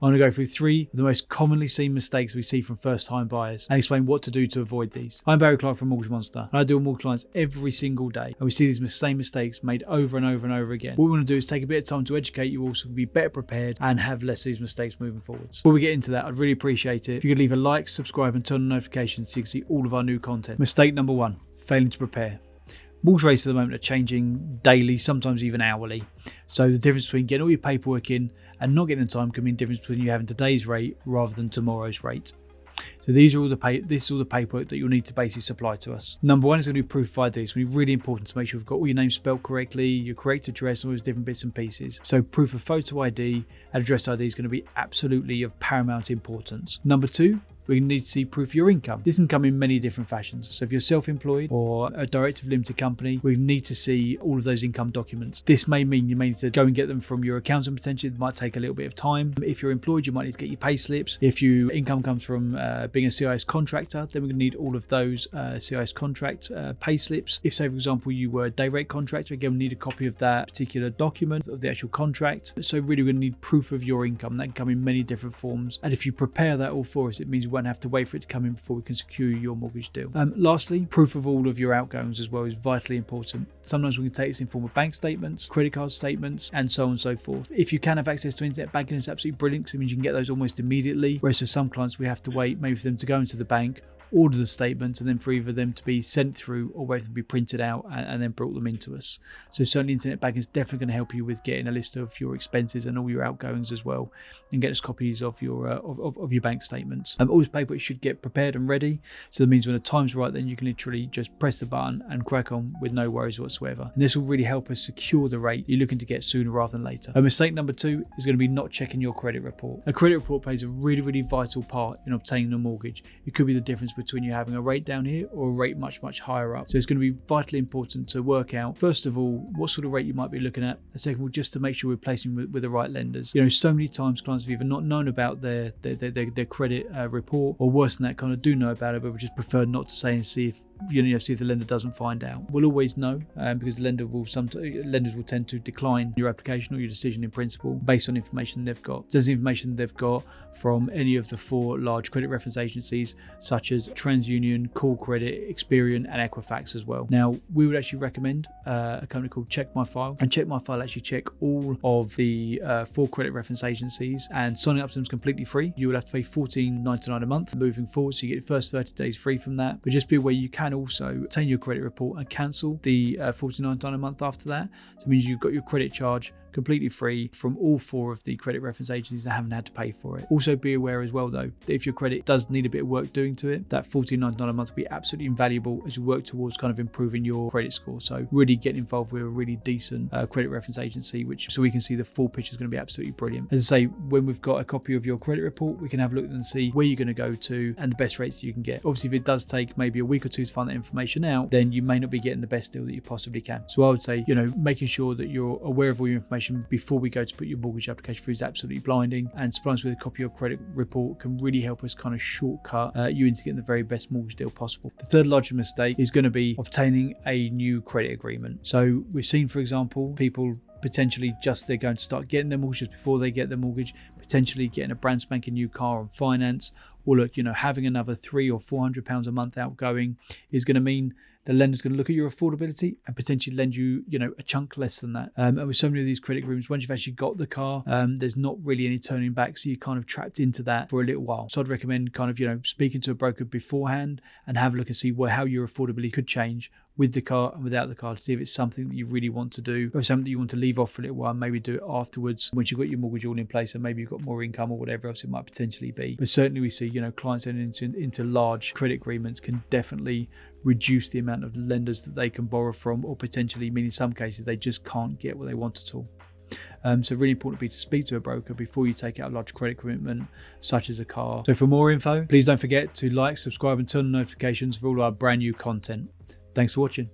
I'm going to go through 3 of the most commonly seen mistakes we see from first-time buyers and explain what to do to avoid these. I'm Barry Clark from Mortgage Monster, and I deal with mortgage clients every single day, and we see these same mistakes made over and over and over again. What we want to do is take a bit of time to educate you all so we can be better prepared and have less of these mistakes moving forwards. Before we get into that, I'd really appreciate it if you could leave a like, subscribe, and turn on notifications so you can see all of our new content. Mistake number 1, failing to prepare. Mortgage rates at the moment are changing daily, sometimes even hourly. So the difference between getting all your paperwork in and not getting in time can mean the difference between you having today's rate rather than tomorrow's rate. So this is all the paperwork that you'll need to basically supply to us. Number 1 is going to be proof of ID. It's going to be really important to make sure we've got all your names spelled correctly, your correct address, all those different bits and pieces. So proof of photo ID and address ID is going to be absolutely of paramount importance. Number 2, we need to see proof of your income. This can come in many different fashions. So if you're self-employed or a director of limited company, we need to see all of those income documents. This may mean you may need to go and get them from your accountant potentially. It might take a little bit of time. If you're employed, you might need to get your pay slips. If your income comes from being a CIS contractor, then we're going to need all of those CIS contract pay slips. If, say, for example, you were a day rate contractor, again, we need a copy of that particular document of the actual contract. So really, we're going to need proof of your income. That can come in many different forms. And if you prepare that all for us, it means we won't have to wait for it to come in before we can secure your mortgage deal. Lastly, proof of all of your outgoings as well is vitally important. Sometimes we can take this in form of bank statements, credit card statements, and so on and so forth. If you can have access to internet banking, it's absolutely brilliant because it means you can get those almost immediately. Whereas for some clients, we have to wait maybe for them to go into the bank, order the statements, and then for either them to be sent through or wait for them to be printed out and then brought them into us. So certainly internet banking is definitely going to help you with getting a list of your expenses and all your outgoings as well, and get us copies of your of your bank statements. All this paperwork should get prepared and ready, so that means when the time's right, then you can literally just press the button and crack on with no worries whatsoever. And this will really help us secure the rate you're looking to get sooner rather than later. Mistake number 2 is going to be not checking your credit report. A credit report plays a really vital part in obtaining a mortgage. It could be the difference between you having a rate down here or a rate much higher up. So it's going to be vitally important to work out, first of all, what sort of rate you might be looking at, and second of all, just to make sure we're placing with the right lenders. You know, so many times clients have either not known about their credit report, or worse than that, kind of do know about it, but we just prefer not to say and see if see if the lender doesn't find out. We'll always know because the lenders will tend to decline your application or your decision in principle based on information they've got. There's information they've got from any of the 4 large credit reference agencies such as TransUnion, Call Credit, Experian, and Equifax as well. Now, we would actually recommend a company called Check My File, and Check My File actually check all of the 4 credit reference agencies, and signing up to them is completely free. You will have to pay $14.99 a month moving forward, so you get the first 30 days free from that. But just be aware you can also obtain your credit report and cancel the $49 a month after that. So it means you've got your credit charge completely free from all 4 of the credit reference agencies that haven't had to pay for it. Also be aware as well though, that if your credit does need a bit of work doing to it, that $14.99 a month will be absolutely invaluable as you work towards kind of improving your credit score. So really get involved with a really decent credit reference agency, so we can see the full picture is going to be absolutely brilliant. As I say, when we've got a copy of your credit report, we can have a look and see where you're going to go to and the best rates you can get. Obviously, if it does take maybe a week or 2 to find that information out, then you may not be getting the best deal that you possibly can. So I would say, making sure that you're aware of all your information before we go to put your mortgage application through is absolutely blinding, and supplying us with a copy of your credit report can really help us kind of shortcut you into getting the very best mortgage deal possible. The third largest mistake is going to be obtaining a new credit agreement. So we've seen, for example, people potentially they're going to start getting their mortgages before they get their mortgage, potentially getting a brand spanking new car on finance, or look, having another £300 or £400 a month outgoing is going to mean the lender's going to look at your affordability and potentially lend you, a chunk less than that. And with so many of these credit agreements, once you've actually got the car, there's not really any turning back. So you're kind of trapped into that for a little while. So I'd recommend kind of, speaking to a broker beforehand and have a look and see how your affordability could change with the car and without the car, to see if it's something that you really want to do, or something that you want to leave off for a little while and maybe do it afterwards once you've got your mortgage all in place and maybe you've got more income or whatever else it might potentially be. But certainly we see, clients entering into large credit agreements can definitely reduce the amount of lenders that they can borrow from, or potentially mean in some cases they just can't get what they want at all. So really important to speak to a broker before you take out a large credit commitment such as a car. So for more info, please don't forget to like, subscribe, and turn on notifications for all our brand new content. Thanks for watching.